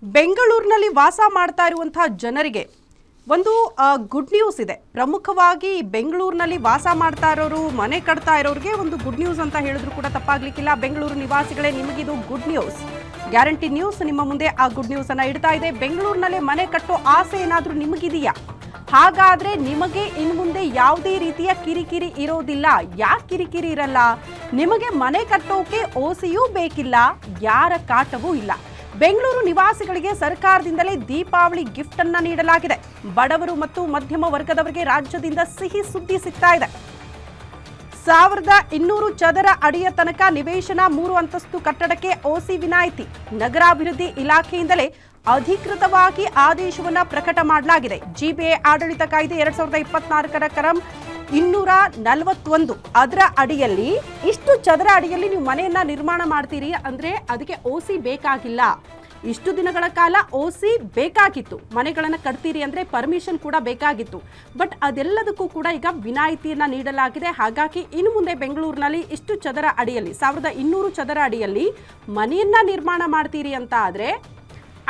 ಬೆಂಗಳೂರಿನಲ್ಲಿ ವಾಸ ಮಾಡ್ತಾ ಇರುವಂತಹ ಜನರಿಗೆ ಒಂದು ಗುಡ್ ನ್ಯೂಸ್ ಇದೆ. ಪ್ರಮುಖವಾಗಿ ಬೆಂಗಳೂರಿನಲ್ಲಿ ವಾಸ ಮಾಡ್ತಾ ಇರೋರು, ಮನೆ ಕಟ್ತಾ ಇರೋರಿಗೆ ಒಂದು ಗುಡ್ ನ್ಯೂಸ್ ಅಂತ ಹೇಳಿದ್ರು ಕೂಡ ತಪ್ಪಾಗ್ಲಿಕ್ಕಿಲ್ಲ. ಬೆಂಗಳೂರು ನಿವಾಸಿಗಳೇ, ನಿಮಗಿದು ಗುಡ್ ನ್ಯೂಸ್. ಗ್ಯಾರಂಟಿ ನ್ಯೂಸ್ ನಿಮ್ಮ ಮುಂದೆ ಆ ಗುಡ್ ನ್ಯೂಸ್ ಅನ್ನ ಇಡ್ತಾ ಇದೆ. ಬೆಂಗಳೂರಿನಲ್ಲೇ ಮನೆ ಕಟ್ಟೋ ಆಸೆ ಏನಾದರೂ ನಿಮಗಿದೆಯಾ? ಹಾಗಾದ್ರೆ ನಿಮಗೆ ಇನ್ನು ಮುಂದೆ ಯಾವುದೇ ರೀತಿಯ ಕಿರಿಕಿರಿ ಇರೋದಿಲ್ಲ. ಯಾಕೆ ಕಿರಿಕಿರಿ ಇರಲ್ಲ? ನಿಮಗೆ ಮನೆ ಕಟ್ಟೋಕೆ ಓಸಿಯೂ ಬೇಕಿಲ್ಲ, ಯಾರ ಕಾಟವೂ ಇಲ್ಲ. ಬೆಂಗಳೂರು ನಿವಾಸಿಗಳಿಗೆ ಸರ್ಕಾರದಿಂದಲೇ ದೀಪಾವಳಿ ಗಿಫ್ಟ್ ಅನ್ನ ನೀಡಲಾಗಿದೆ. ಬಡವರು ಮತ್ತು ಮಧ್ಯಮ ವರ್ಗದವರಿಗೆ ರಾಜ್ಯದಿಂದ ಸಿಹಿ ಸುದ್ದಿ ಸಿಗ್ತಾ ಇದೆ. 1200 ಚದರ ಅಡಿಯ ತನಕ ನಿವೇಶನ, 3 ಅಂತಸ್ತು ಕಟ್ಟಡಕ್ಕೆ ಓಸಿ ವಿನಾಯಿತಿ. ನಗರಾಭಿವೃದ್ಧಿ ಇಲಾಖೆಯಿಂದಲೇ ಅಧಿಕೃತವಾಗಿ ಆದೇಶವನ್ನ ಪ್ರಕಟ ಮಾಡಲಾಗಿದೆ. ಜಿಬಿಎ ಆಡಳಿತ ಕಾಯ್ದೆ 2024ರ ಕರಂ 241 ಅದರ ಅಡಿಯಲ್ಲಿ ಇಷ್ಟು ಚದರ ಅಡಿಯಲ್ಲಿ ನೀವು ಮನೆಯನ್ನ ನಿರ್ಮಾಣ ಮಾಡ್ತೀರಿ ಅಂದ್ರೆ ಅದಕ್ಕೆ ಓಸಿ ಬೇಕಾಗಿಲ್ಲ. ಇಷ್ಟು ದಿನಗಳ ಕಾಲ ಓಸಿ ಬೇಕಾಗಿತ್ತು. ಮನೆಗಳನ್ನು ಕಟ್ತೀರಿ ಅಂದ್ರೆ ಪರ್ಮಿಷನ್ ಕೂಡ ಬೇಕಾಗಿತ್ತು. ಬಟ್ ಅದೆಲ್ಲದಕ್ಕೂ ಕೂಡ ಈಗ ವಿನಾಯಿತಿಯನ್ನ ನೀಡಲಾಗಿದೆ. ಹಾಗಾಗಿ ಇನ್ನು ಮುಂದೆ ಬೆಂಗಳೂರಿನಲ್ಲಿ ಇಷ್ಟು ಚದರ ಅಡಿಯಲ್ಲಿ 1200 ಚದರ ಅಡಿಯಲ್ಲಿ ಮನೆಯನ್ನ ನಿರ್ಮಾಣ ಮಾಡ್ತೀರಿ ಅಂತ ಆದ್ರೆ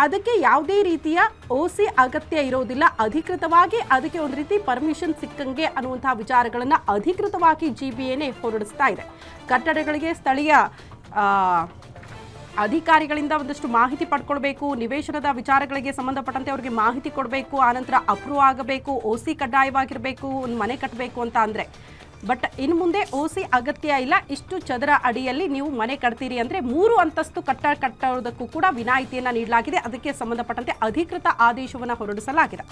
ಅದಕ್ಕೆ ಯಾವುದೇ ರೀತಿಯ ಓಸಿ ಅಗತ್ಯ ಇರೋದಿಲ್ಲ. ಅಧಿಕೃತವಾಗಿ ಅದಕ್ಕೆ ಒಂದು ರೀತಿ ಪರ್ಮಿಷನ್ ಸಿಕ್ಕಂಗೆ ಅನ್ನುವಂತಹ ವಿಚಾರಗಳನ್ನು ಅಧಿಕೃತವಾಗಿ ಜಿಬಿಎನೇ ಹೊರಡಿಸ್ತಾ ಇದೆ. ಕಟ್ಟಡಗಳಿಗೆ ಸ್ಥಳೀಯ ಅಧಿಕಾರಿಗಳಿಂದ ಒಂದಷ್ಟು ಮಾಹಿತಿ ಪಡ್ಕೊಳ್ಬೇಕು. ನಿವೇಶನದ ವಿಚಾರಗಳಿಗೆ ಸಂಬಂಧಪಟ್ಟಂತೆ ಅವರಿಗೆ ಮಾಹಿತಿ ಕೊಡಬೇಕು. ಆನಂತರ ಅಪ್ರೂವ್ ಆಗಬೇಕು. ಓಸಿ ಕಡ್ಡಾಯವಾಗಿರಬೇಕು ಒಂದು ಮನೆ ಕಟ್ಟಬೇಕು ಅಂತ ಅಂದರೆ. ಬಟ್ ಇನ್ನು ಮುಂದೆ ಓಸಿ ಅಗತ್ಯ ಇಲ್ಲ. ಇಷ್ಟು ಚದರ ಅಡಿಯಲ್ಲಿ ನೀವು ಮನೆ ಕಟ್ತೀರಿ ಅಂದರೆ 3 ಅಂತಸ್ತು ಕಟ್ಟೋದಕ್ಕೂ ಕೂಡ ವಿನಾಯಿತಿಯನ್ನು ನೀಡಲಾಗಿದೆ. ಅದಕ್ಕೆ ಸಂಬಂಧಪಟ್ಟಂತೆ ಅಧಿಕೃತ ಆದೇಶವನ್ನು ಹೊರಡಿಸಲಾಗಿದೆ.